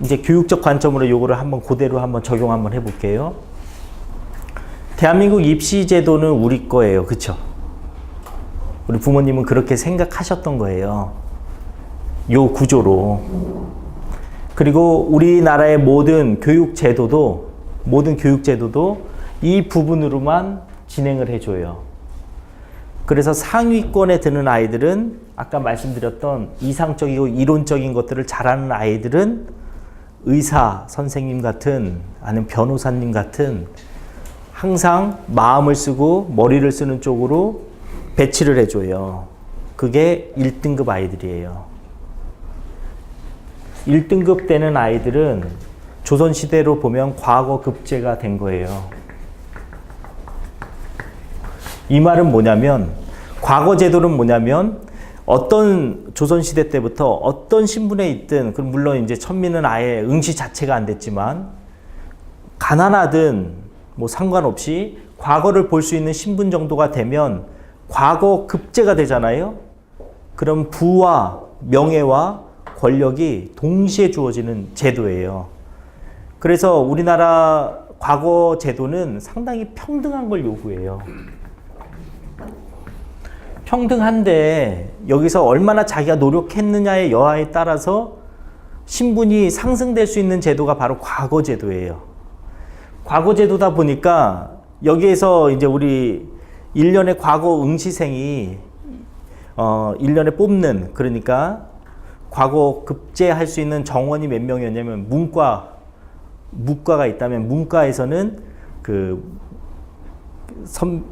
이제 교육적 관점으로 요거를 한번 그대로 한번 적용 한번 해볼게요. 대한민국 입시 제도는 우리 거예요. 그쵸? 우리 부모님은 그렇게 생각하셨던 거예요. 요 구조로. 그리고 우리나라의 모든 교육 제도도 이 부분으로만 진행을 해줘요. 그래서 상위권에 드는 아이들은 아까 말씀드렸던 이상적이고 이론적인 것들을 잘하는 아이들은 의사 선생님 같은 아니면 변호사님 같은 항상 마음을 쓰고 머리를 쓰는 쪽으로 배치를 해줘요. 그게 1등급 아이들이에요. 1등급 되는 아이들은 조선시대로 보면 과거 급제가 된 거예요. 이 말은 뭐냐면, 과거 제도는 뭐냐면, 어떤 조선시대 때부터 어떤 신분에 있든, 그럼 물론 이제 천민은 아예 응시 자체가 안 됐지만, 가난하든 뭐 상관없이 과거를 볼 수 있는 신분 정도가 되면 과거 급제가 되잖아요. 그럼 부와 명예와 권력이 동시에 주어지는 제도예요. 그래서 우리나라 과거 제도는 상당히 평등한 걸 요구해요. 평등한데 여기서 얼마나 자기가 노력했느냐의 여하에 따라서 신분이 상승될 수 있는 제도가 바로 과거 제도예요. 과거 제도다 보니까 여기에서 이제 우리 1년의 과거 응시생이 1년에 뽑는, 그러니까 과거 급제할 수 있는 정원이 몇 명이었냐면 문과가 있다면 문과에서는 그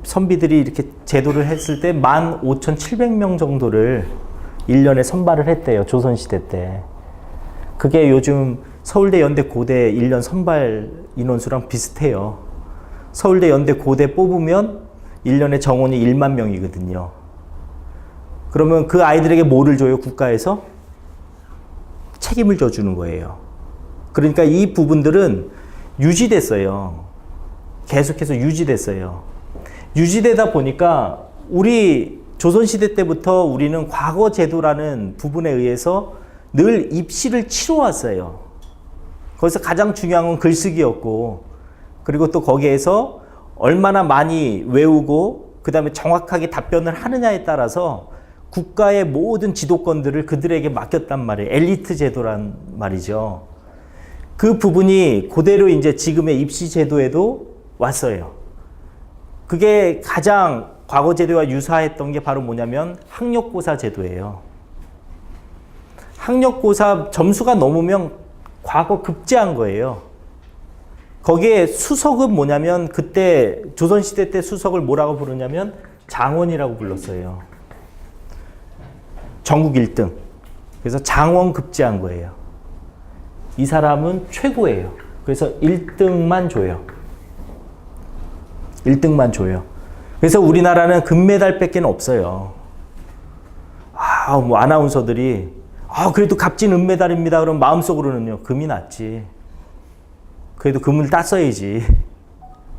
선비들이 이렇게 제도를 했을 때 15,700명 정도를 1년에 선발을 했대요. 조선시대 때. 그게 요즘 서울대, 연대, 고대 1년 선발 인원수랑 비슷해요. 서울대, 연대, 고대 뽑으면 1년에 정원이 1만 명이거든요. 그러면 그 아이들에게 뭐를 줘요? 국가에서? 책임을 져주는 거예요. 그러니까 이 부분들은 유지됐어요. 계속해서 유지됐어요. 유지되다 보니까 우리 조선시대 때부터 우리는 과거 제도라는 부분에 의해서 늘 입시를 치러왔어요. 거기서 가장 중요한 건 글쓰기였고, 그리고 또 거기에서 얼마나 많이 외우고 그 다음에 정확하게 답변을 하느냐에 따라서 국가의 모든 지도권들을 그들에게 맡겼단 말이에요. 엘리트 제도란 말이죠. 그 부분이 그대로 이제 지금의 입시 제도에도 왔어요. 그게 가장 과거 제도와 유사했던 게 바로 뭐냐면 학력고사 제도예요. 학력고사 점수가 넘으면 과거 급제한 거예요. 거기에 수석은 뭐냐면 그때 조선시대 때 수석을 뭐라고 부르냐면 장원이라고 불렀어요. 전국 1등. 그래서 장원 급제한 거예요. 이 사람은 최고예요. 그래서 1등만 줘요. 1등만 줘요. 그래서 우리나라는 금메달 뺏기는 없어요. 뭐 아나운서들이 그래도 값진 은메달입니다. 그럼 마음속으로는요, 금이 낫지. 그래도 금을 땄어야지.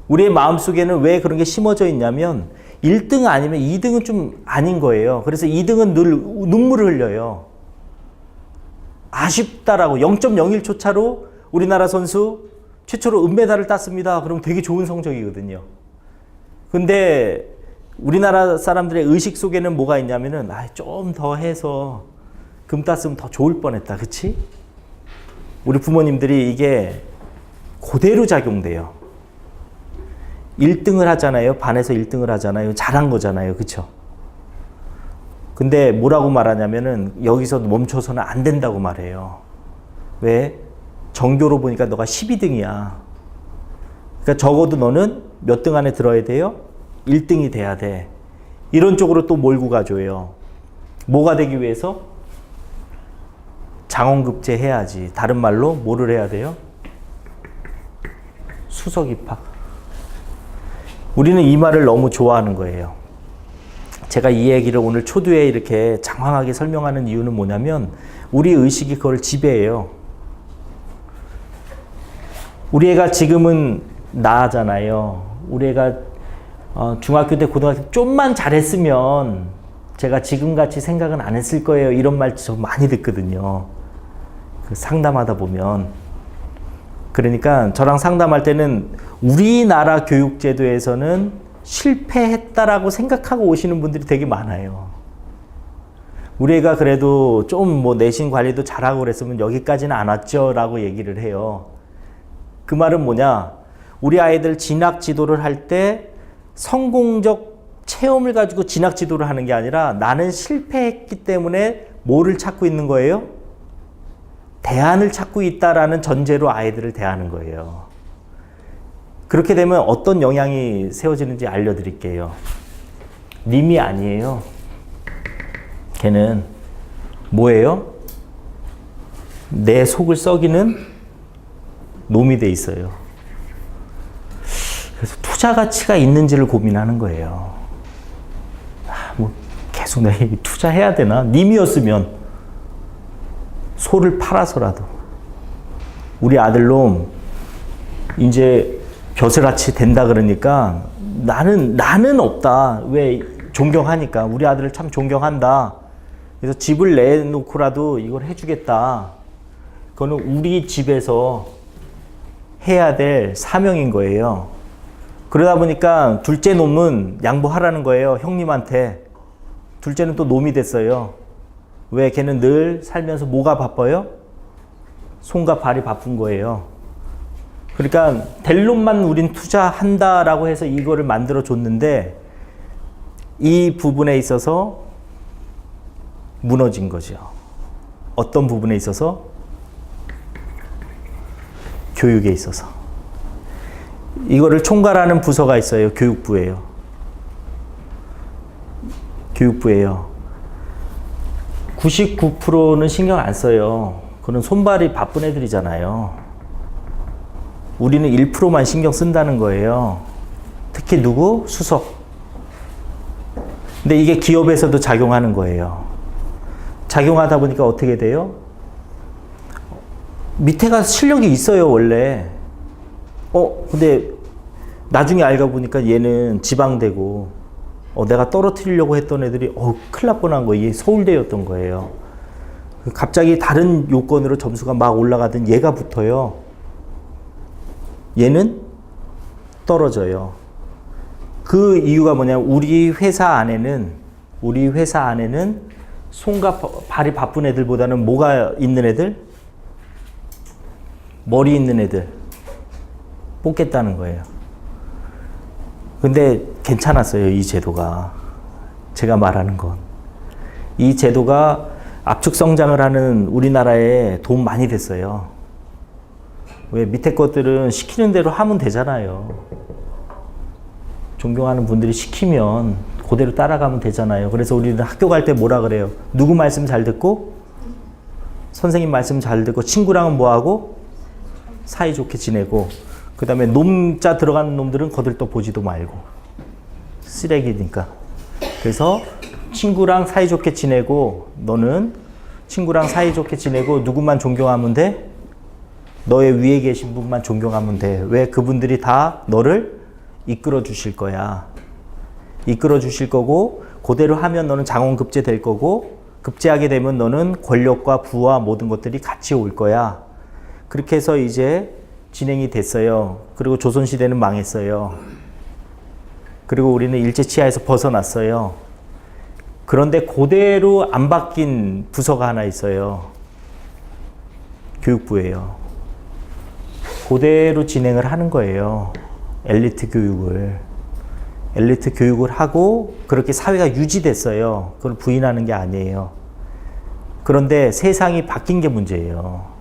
우리의 마음속에는 왜 그런 게 심어져 있냐면 1등 아니면 2등은 좀 아닌 거예요. 그래서 2등은 늘 눈물을 흘려요. 아쉽다라고 0.01초 차로 우리나라 선수 최초로 은메달을 땄습니다. 그럼 되게 좋은 성적이거든요. 근데 우리나라 사람들의 의식 속에는 뭐가 있냐면은 좀 더 해서 금 땄으면 더 좋을 뻔했다. 그치? 우리 부모님들이 이게 그대로 작용돼요. 1등을 하잖아요. 반에서 1등을 하잖아요. 잘한 거잖아요. 그쵸? 근데 뭐라고 말하냐면은 여기서 멈춰서는 안 된다고 말해요. 왜? 전교로 보니까 너가 12등이야. 그러니까 적어도 너는 몇 등 안에 들어야 돼요? 1등이 돼야 돼. 이런 쪽으로 또 몰고 가줘요. 뭐가 되기 위해서? 장원급제 해야지. 다른 말로 뭐를 해야 돼요? 수석 입학. 우리는 이 말을 너무 좋아하는 거예요. 제가 이 얘기를 오늘 초두에 이렇게 장황하게 설명하는 이유는 뭐냐면 우리 의식이 그걸 지배해요. 우리 애가 지금은 나잖아요. 우리 애가 중학교 때 고등학교 때 좀만 잘했으면 제가 지금같이 생각은 안 했을 거예요. 이런 말 저 많이 듣거든요. 그 상담하다 보면. 그러니까 저랑 상담할 때는 우리나라 교육제도에서는 실패했다라고 생각하고 오시는 분들이 되게 많아요. 우리 애가 그래도 좀 뭐 내신 관리도 잘하고 그랬으면 여기까지는 안 왔죠 라고 얘기를 해요. 그 말은 뭐냐, 우리 아이들 진학 지도를 할 때 성공적 체험을 가지고 진학 지도를 하는 게 아니라 나는 실패했기 때문에 뭐를 찾고 있는 거예요? 대안을 찾고 있다라는 전제로 아이들을 대하는 거예요. 그렇게 되면 어떤 영향이 세워지는지 알려드릴게요. 님이 아니에요. 걔는 뭐예요? 내 속을 썩이는 놈이 돼 있어요. 그래서 투자 가치가 있는지를 고민하는 거예요. 뭐 계속 내가 투자해야 되나? 님이었으면 소를 팔아서라도 우리 아들놈 이제 벼슬아치 된다 그러니까 나는 없다. 왜? 존경하니까. 우리 아들을 참 존경한다. 그래서 집을 내놓고라도 이걸 해주겠다. 그거는 우리 집에서 해야 될 사명인 거예요. 그러다 보니까 둘째 놈은 양보하라는 거예요. 형님한테. 둘째는 또 놈이 됐어요. 왜? 걔는 늘 살면서 뭐가 바빠요? 손과 발이 바쁜 거예요. 그러니까 될 놈만 우린 투자한다라고 해서 이거를 만들어 줬는데 이 부분에 있어서 무너진 거죠. 어떤 부분에 있어서? 교육에 있어서. 이거를 총괄하는 부서가 있어요. 교육부예요. 교육부예요. 99%는 신경 안 써요. 그런 손발이 바쁜 애들이잖아요. 우리는 1%만 신경 쓴다는 거예요. 특히 누구? 수석. 근데 이게 기업에서도 작용하는 거예요. 작용하다 보니까 어떻게 돼요? 밑에가 실력이 있어요, 원래. 근데 나중에 알고 보니까 얘는 지방대고, 내가 떨어뜨리려고 했던 애들이, 큰일 날 뻔한 거예요. 얘 서울대였던 거예요. 갑자기 다른 요건으로 점수가 막 올라가던 얘가 붙어요. 얘는 떨어져요. 그 이유가 뭐냐면, 우리 회사 안에는 손과 발이 바쁜 애들보다는 뭐가 있는 애들? 머리 있는 애들 뽑겠다는 거예요. 근데 괜찮았어요, 이 제도가. 제가 말하는 건. 이 제도가 압축 성장을 하는 우리나라에 도움 많이 됐어요. 왜? 밑에 것들은 시키는 대로 하면 되잖아요. 존경하는 분들이 시키면 그대로 따라가면 되잖아요. 그래서 우리는 학교 갈 때 뭐라 그래요? 누구 말씀 잘 듣고? 선생님 말씀 잘 듣고, 친구랑은 뭐하고? 사이좋게 지내고, 그 다음에 놈자 들어가는 놈들은 거들떠 보지도 말고. 쓰레기니까. 그래서 친구랑 사이좋게 지내고, 너는 친구랑 사이좋게 지내고, 누구만 존경하면 돼? 너의 위에 계신 분만 존경하면 돼. 왜? 그분들이 다 너를 이끌어 주실 거야. 이끌어 주실 거고, 그대로 하면 너는 장원급제 될 거고, 급제하게 되면 너는 권력과 부와 모든 것들이 같이 올 거야. 그렇게 해서 이제 진행이 됐어요. 그리고 조선시대는 망했어요. 그리고 우리는 일제치하에서 벗어났어요. 그런데 그대로 안 바뀐 부서가 하나 있어요. 교육부예요. 그대로 진행을 하는 거예요. 엘리트 교육을 하고 그렇게 사회가 유지됐어요. 그걸 부인하는 게 아니에요. 그런데 세상이 바뀐 게 문제예요.